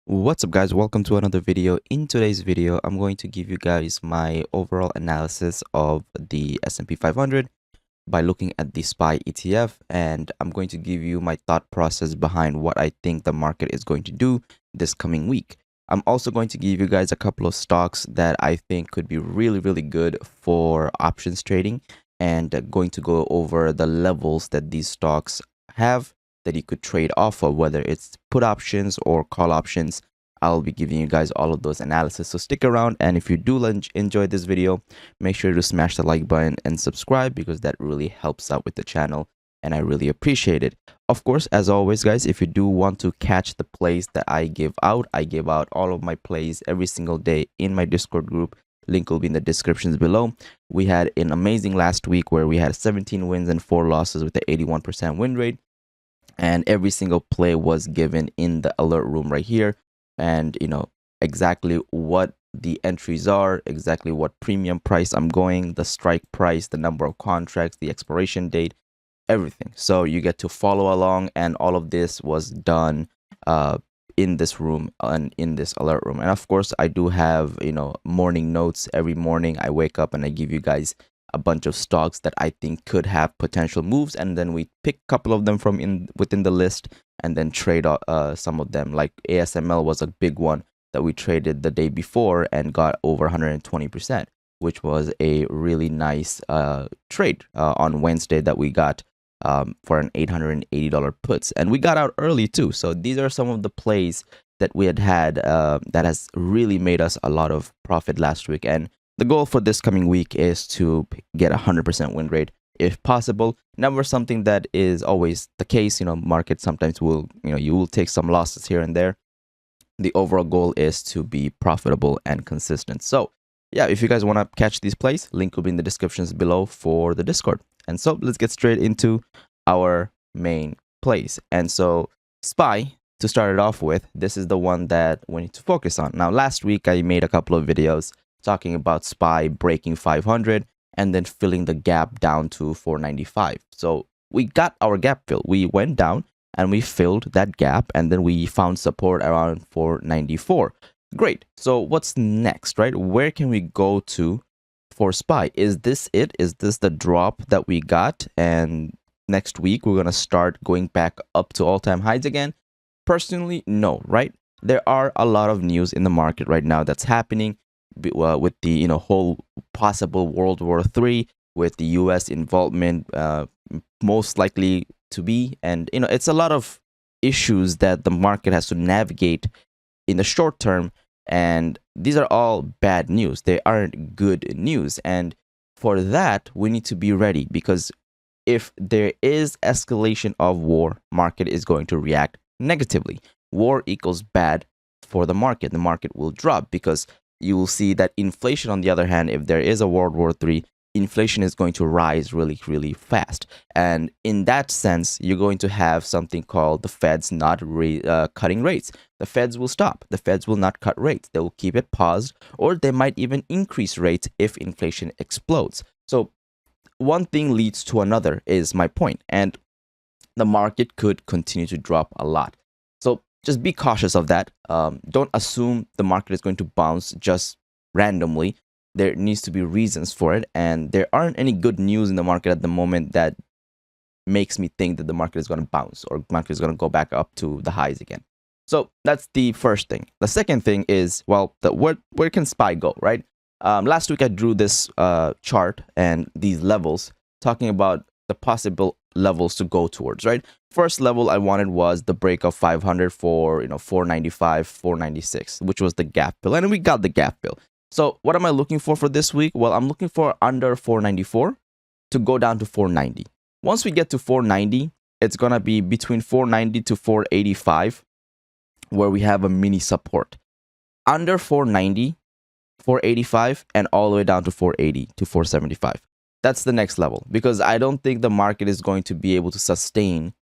What's up, guys? Welcome to another video. In today's video, I'm going to give you guys my overall analysis of the S&P 500 by looking at the SPY ETF, and I'm going to give you my thought process behind what I think the market is going to do this coming week. I'm also going to give you guys a couple of stocks that I think could be really good for options trading, and going to go over the levels that these stocks have that you could trade off of, whether it's put options or call options. I'll be giving you guys all of those analysis, so stick around. And if you do enjoy this video, make sure to smash the like button and subscribe, because that really helps out with the channel and I really appreciate it. Of course, as always, guys, if you do want to catch the plays that I give out all of my plays every single day in my Discord group. Link will be in the descriptions below. We had an amazing last week where we had 17 wins and 4 losses with the 81% win rate, and every single play was given in the alert room right here, and exactly what the entries are, exactly what premium price I'm going, the strike price, the number of contracts, the expiration date, everything. So you get to follow along, and all of this was done in this room and in this alert room. And of course, I do have morning notes. Every morning I wake up and I give you guys a bunch of stocks that I think could have potential moves, and then we pick a couple of them from within the list and then trade some of them. Like ASML was a big one that we traded the day before and got over 120%, which was a really nice trade on Wednesday that we got for an $880 puts, and we got out early too. So these are some of the plays that we had that has really made us a lot of profit last week. And the goal for this coming week is to get a 100% win rate if possible. Never something that is always the case. Market sometimes will, you will take some losses here and there. The overall goal is to be profitable and consistent. So yeah, if you guys want to catch these plays, link will be in the descriptions below for the Discord. And so let's get straight into our main plays. And so SPY, to start it off with, this is the one that we need to focus on. Now, last week I made a couple of videos talking about SPY breaking 500 and then filling the gap down to 495. So we got our gap fill. We went down and we filled that gap, and then we found support around 494. Great. So what's next, right? Where can we go to for SPY? Is this it? Is this the drop that we got, and next week we're going to start going back up to all-time highs again? Personally, no, right? There are a lot of news in the market right now that's happening with the whole possible World War III, with the US involvement most likely to be, and it's a lot of issues that the market has to navigate in the short term, and these are all bad news. They aren't good news, and for that we need to be ready, because if there is escalation of war, market is going to react negatively. War equals bad for the market. The market will drop, because you will see that inflation, on the other hand, if there is a World War III, inflation is going to rise really fast. And in that sense, you're going to have something called the Feds not cutting rates. The Feds will stop. The Feds will not cut rates. They will keep it paused, or they might even increase rates if inflation explodes. So one thing leads to another is my point, and the market could continue to drop a lot. So just be cautious of that. Don't assume the market is going to bounce just randomly. There needs to be reasons for it, and there aren't any good news in the market at the moment that makes me think that the market is going to bounce or market is going to go back up to the highs again. So that's the first thing. The second thing is, well, where can SPY go, right? Last week I drew this chart and these levels, talking about the possible levels to go towards, right? First level I wanted was the break of 500 for 495, 496, which was the gap fill, and we got the gap fill. So what am I looking for this week? Well, I'm looking for under 494 to go down to 490. Once we get to 490, it's gonna be between 490 to 485 where we have a mini support. Under 490, 485, and all the way down to 480 to 475. That's the next level, because I don't think the market is going to be able to sustain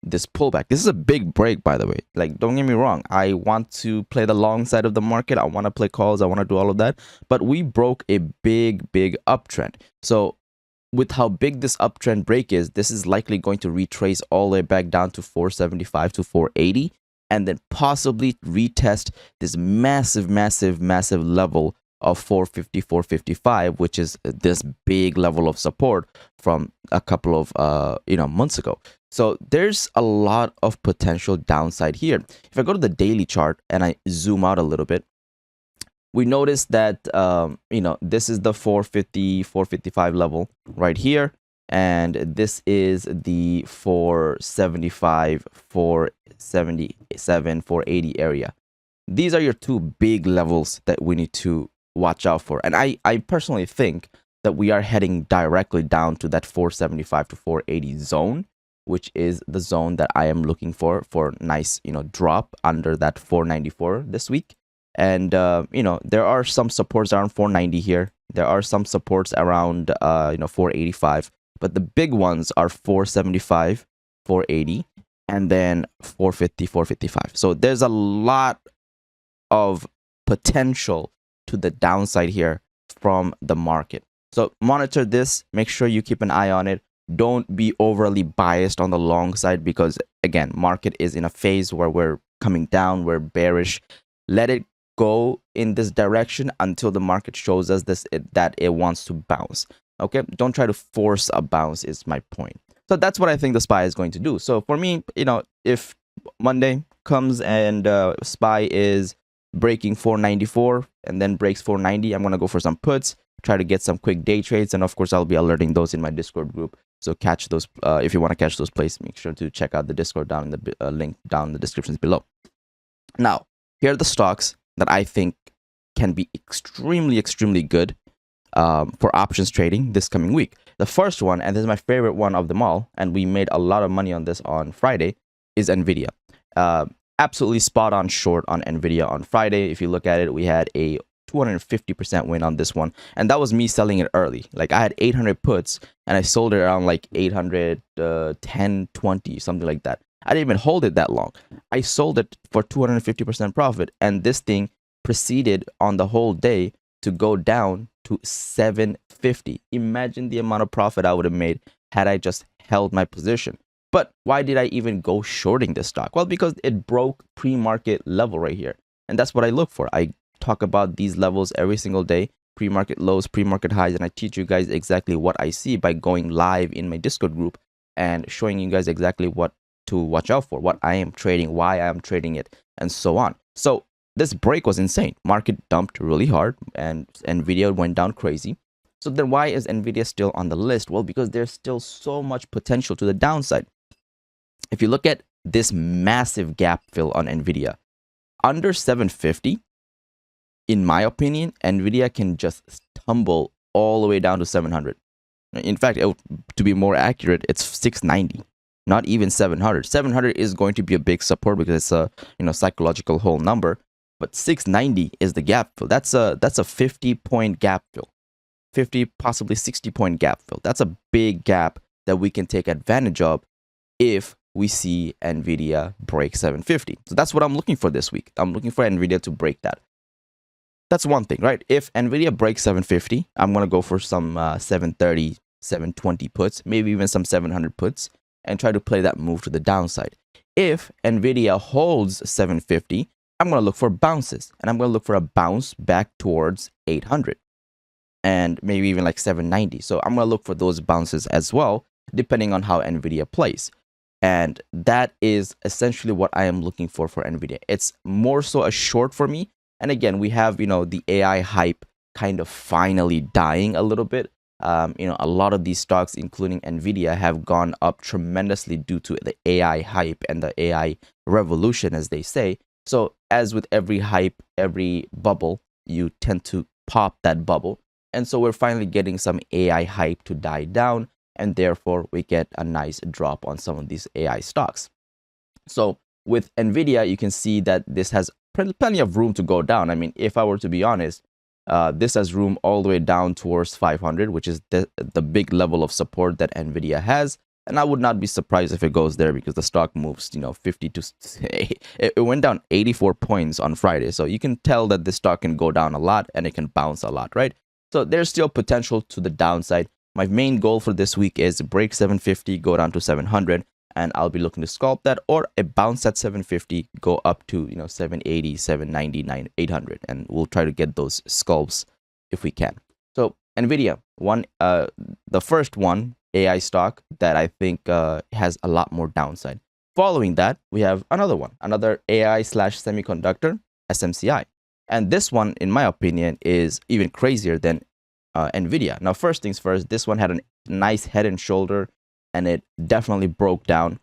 this pullback. This is a big break, by the way. Like, don't get me wrong, I want to play the long side of the market. I want to play calls. I want to do all of that. But we broke a big uptrend. So with how big this uptrend break is, this is likely going to retrace all the way back down to 475 to 480. and then possibly retest this massive level of 450, 455, which is this big level of support from a couple of months ago. So there's a lot of potential downside here. If I go to the daily chart and I zoom out a little bit, we notice that this is the 450, 455 level right here, and this is the 475, 477, 480 area. These are your two big levels that we need to watch out for. And I personally think that we are heading directly down to that 475 to 480 zone, which is the zone that I am looking for nice, drop under that 494 this week. And, there are some supports around 490 here. There are some supports around, 485. But the big ones are 475, 480, and then 450, 455. So there's a lot of potential to the downside here from the market. So monitor this. Make sure you keep an eye on it. Don't be overly biased on the long side because, again, market is in a phase where we're coming down. We're bearish. Let it go in this direction until the market shows us that it wants to bounce. Okay, don't try to force a bounce is my point. So that's what I think the SPY is going to do. So for me, if Monday comes and SPY is breaking 494 and then breaks 490, I'm going to go for some puts, try to get some quick day trades, and of course I'll be alerting those in my Discord group. So catch those if you want to catch those plays. Make sure to check out the Discord down in the link down in the descriptions below. Now, here are the stocks that I think can be extremely good for options trading this coming week. The first one, and this is my favorite one of them all, and we made a lot of money on this on Friday, is NVIDIA. Absolutely spot on short on NVIDIA on Friday. If you look at it, we had a 250% win on this one, and that was me selling it early. Like I had 800 puts and I sold it around like 810, 20, something like that. I didn't even hold it that long. I sold it for 250% profit, and this thing proceeded on the whole day to go down to 750. Imagine the amount of profit I would have made had I just held my position. But why did I even go shorting this stock? Well, because it broke pre-market level right here. And that's what I look for. I talk about these levels every single day, pre-market lows, pre-market highs, and I teach you guys exactly what I see by going live in my Discord group and showing you guys exactly what to watch out for, what I am trading, why I am trading it, and so on. So this break was insane. Market dumped really hard and NVIDIA went down crazy. So then why is NVIDIA still on the list? Well, because there's still so much potential to the downside. If you look at this massive gap fill on NVIDIA, under 750, in my opinion, NVIDIA can just tumble all the way down to 700. In fact, to be more accurate, it's 690. Not even 700. 700 is going to be a big support because it's a psychological whole number. But 690 is the gap fill. That's a 50-point gap fill, 50 possibly 60-point gap fill. That's a big gap that we can take advantage of if we see NVIDIA break 750. So that's what I'm looking for this week. I'm looking for NVIDIA to break that. That's one thing, right? If NVIDIA breaks 750, I'm gonna go for some 730, 720 puts, maybe even some 700 puts, and try to play that move to the downside. If NVIDIA holds 750, I'm going to look for bounces, and I'm going to look for a bounce back towards 800 and maybe even like 790. So I'm going to look for those bounces as well, depending on how NVIDIA plays. And that is essentially what I am looking for NVIDIA. It's more so a short for me. And again, we have, the AI hype kind of finally dying a little bit. A lot of these stocks, including NVIDIA, have gone up tremendously due to the AI hype and the AI revolution, as they say. So as with every hype, every bubble, you tend to pop that bubble. And so we're finally getting some AI hype to die down, and therefore we get a nice drop on some of these AI stocks. So with NVIDIA, you can see that this has plenty of room to go down. I mean, if I were to be honest, this has room all the way down towards 500, which is the big level of support that NVIDIA has. And I would not be surprised if it goes there because the stock moves, 50 to... It went down 84 points on Friday. So you can tell that this stock can go down a lot and it can bounce a lot, right? So there's still potential to the downside. My main goal for this week is break 750, go down to 700. and I'll be looking to scalp that, or a bounce at 750, go up to 780, 790, 800, and we'll try to get those scalps if we can. So NVIDIA, the first one, AI stock that I think has a lot more downside. Following that, we have another AI slash semiconductor, SMCI. And this one, in my opinion, is even crazier than NVIDIA. Now, first things first, this one had a nice head and shoulder, and it definitely broke down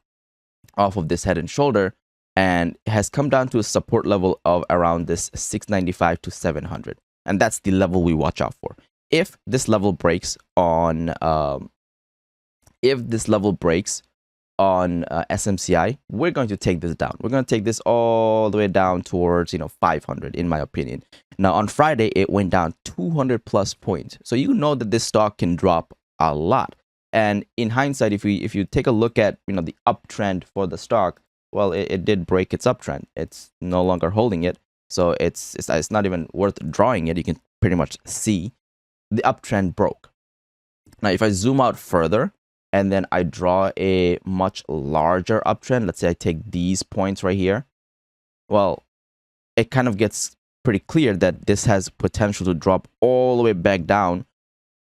off of this head and shoulder and has come down to a support level of around this 695 to 700. And that's the level we watch out for. If this level breaks on SMCI, we're going to take this down. We're going to take this all the way down towards 500, in my opinion. Now on Friday, it went down 200 plus points. So you know that this stock can drop a lot. And in hindsight, if you take a look at the uptrend for the stock, well, it did break its uptrend. It's no longer holding it, so it's not even worth drawing it. You can pretty much see the uptrend broke. Now, if I zoom out further and then I draw a much larger uptrend, let's say I take these points right here, well, it kind of gets pretty clear that this has potential to drop all the way back down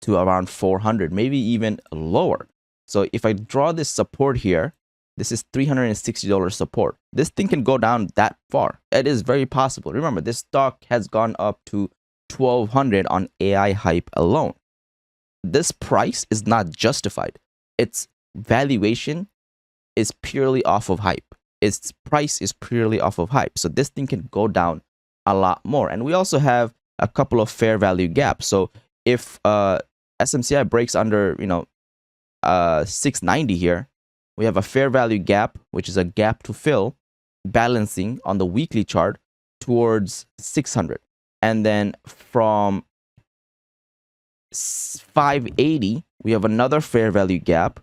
to around 400, maybe even lower. So if I draw this support here, this is $360 support. This thing can go down that far. It is very possible. Remember, this stock has gone up to 1200 on AI hype alone. This price is not justified. Its valuation is purely off of hype. Its price is purely off of hype. So this thing can go down a lot more. And we also have a couple of fair value gaps. So if SMCI breaks under 690 here, we have a fair value gap, which is a gap to fill, balancing on the weekly chart towards 600. And then from 580, we have another fair value gap.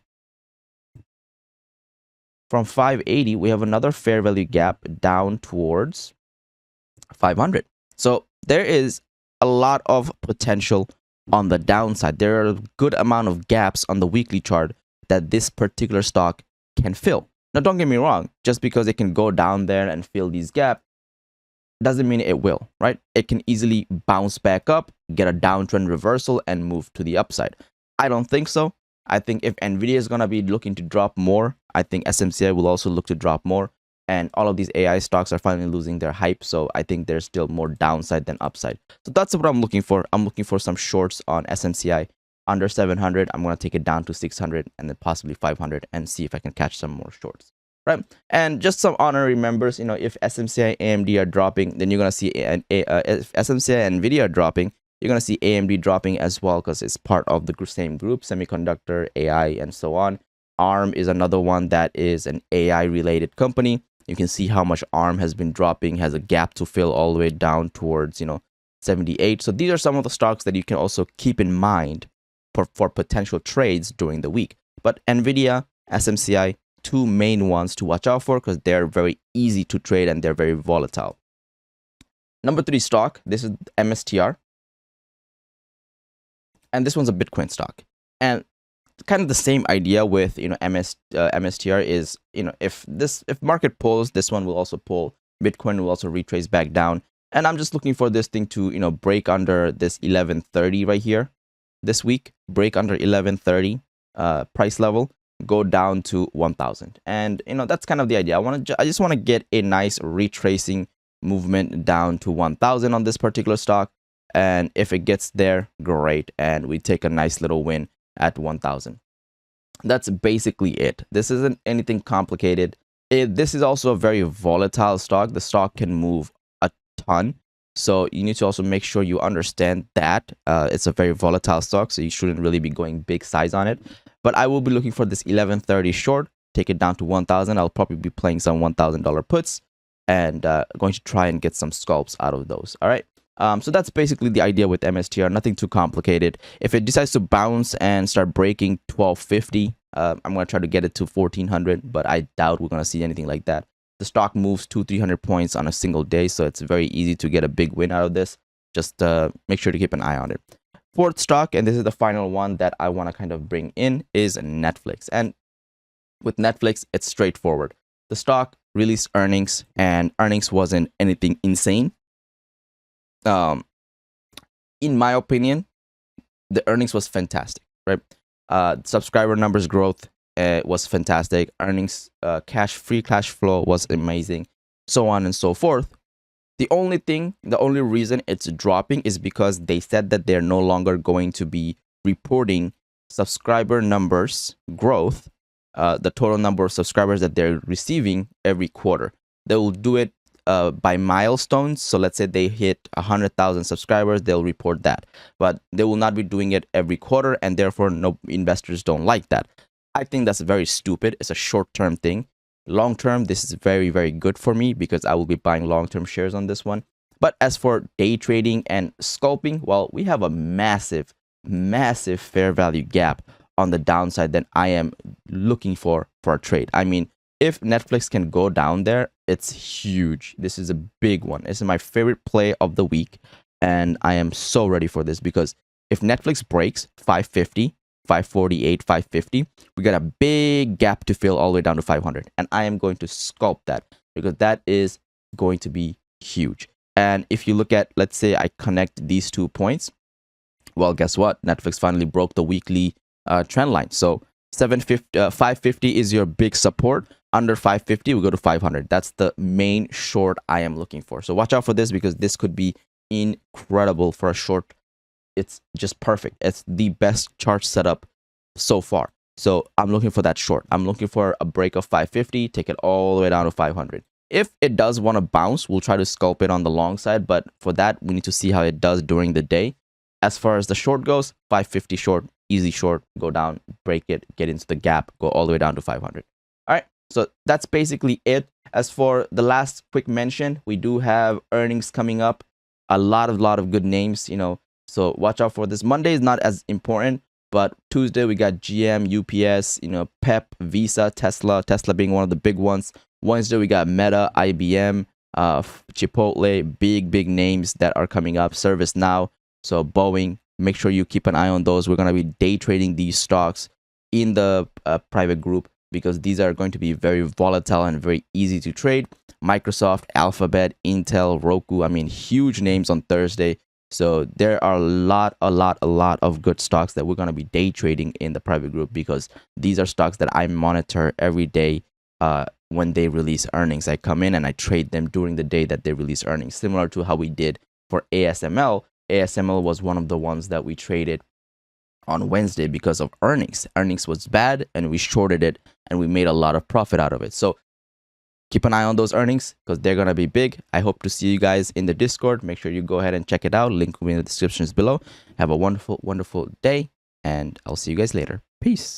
From 580, we have another fair value gap down towards 500. So there is a lot of potential on the downside. There are a good amount of gaps on the weekly chart that this particular stock can fill. Now, don't get me wrong, just because it can go down there and fill these gaps doesn't mean it will, right? It can easily bounce back up, get a downtrend reversal, and move to the upside. I don't think so. I think if NVIDIA is going to be looking to drop more, I think SMCI will also look to drop more. And all of these AI stocks are finally losing their hype. So I think there's still more downside than upside. So that's what I'm looking for. I'm looking for some shorts on SMCI under 700. I'm going to take it down to 600 and then possibly 500 and see if I can catch some more shorts. Right. And just some honorary members, if SMCI, AMD are dropping, then you're going to see if SMCI and NVIDIA are dropping, you're going to see AMD dropping as well because it's part of the same group, semiconductor, AI, and so on. ARM is another one that is an AI related company. You can see how much ARM has been dropping, has a gap to fill all the way down towards, 78. So these are some of the stocks that you can also keep in mind for potential trades during the week. But NVIDIA, SMCI, two main ones to watch out for because they're very easy to trade and they're very volatile. Number 3 stock, this is MSTR. And this one's a Bitcoin stock. And kind of the same idea with MSTR is if market pulls, this one will also pull. Bitcoin will also retrace back down. And I'm just looking for this thing to break under this 1130 right here this week, break under 1130 price level, go down to 1000. And that's kind of the idea. I just want to get a nice retracing movement down to 1000 on this particular stock. And if it gets there, great. And we take a nice little win at 1000. That's basically it. This isn't anything complicated. This is also a very volatile stock. The stock can move a ton. So you need to also make sure you understand that it's a very volatile stock. So you shouldn't really be going big size on it. But I will be looking for this 1130 short, take it down to 1000. I'll probably be playing some $1,000 puts and going to try and get some scalps out of those. All right. So that's basically the idea with MSTR. Nothing too complicated. If it decides to bounce and start breaking 1250, I'm going to try to get it to 1400, but I doubt we're going to see anything like that. The stock moves 200-300 points on a single day, so it's very easy to get a big win out of this. Just make sure to keep an eye on it. Fourth stock, and this is the final one that I want to kind of bring in, is Netflix. And With Netflix, it's straightforward. The stock released earnings, and earnings wasn't anything insane. In my opinion, the earnings was fantastic, right? Subscriber numbers growth was fantastic. Earnings, free cash flow was amazing, so on and so forth. The only reason it's dropping is because they said that they're no longer going to be reporting subscriber numbers growth, the total number of subscribers that they're receiving every quarter. They will do it by milestones. So let's say they hit 100,000 subscribers, they'll report that. But they will not be doing it every quarter, and therefore no investors don't like that. I think that's very stupid. It's a short-term thing. Long term, this is very, very good for me because I will be buying long-term shares on this one. But as for day trading and scalping, well, we have a massive fair value gap on the downside that I am looking for a trade. I mean, if Netflix can go down there, it's huge. This is a big one. This is my favorite play of the week, and I am so ready for this because if Netflix breaks 550, 548, 550, we got a big gap to fill all the way down to 500, and I am going to sculpt that because that is going to be huge. And if you look at, let's say I connect these 2 points, well, guess what? Netflix finally broke the weekly trend line. So 550 is your big support. Under 550, we go to 500. That's the main short I am looking for. So watch out for this because this could be incredible for a short. It's just perfect. It's the best chart setup so far. So I'm looking for that short. I'm looking for a break of 550, take it all the way down to 500. If it does want to bounce, we'll try to scalp it on the long side. But for that, we need to see how it does during the day. As far as the short goes, 550 short, easy short, go down, break it, get into the gap, go all the way down to 500. All right. So that's basically it. As for the last quick mention, we do have earnings coming up. A lot of good names, so watch out for this. Monday is not as important, but Tuesday we got GM, UPS, Pep, Visa, Tesla being one of the big ones. Wednesday we got Meta, IBM, Chipotle, big names that are coming up. ServiceNow, so Boeing. Make sure you keep an eye on those. We're going to be day trading these stocks in the private group because these are going to be very volatile and very easy to trade. Microsoft, Alphabet, Intel, Roku. I mean, huge names on Thursday. So there are a lot of good stocks that we're going to be day trading in the private group because these are stocks that I monitor every day when they release earnings. I come in and I trade them during the day that they release earnings, similar to how we did for ASML. ASML was one of the ones that we traded on Wednesday because of earnings. Earnings was bad and we shorted it and we made a lot of profit out of it. So keep an eye on those earnings because they're going to be big. I hope to see you guys in the Discord. Make sure you go ahead and check it out. Link will be in the descriptions below. Have a wonderful day, and I'll see you guys later. Peace.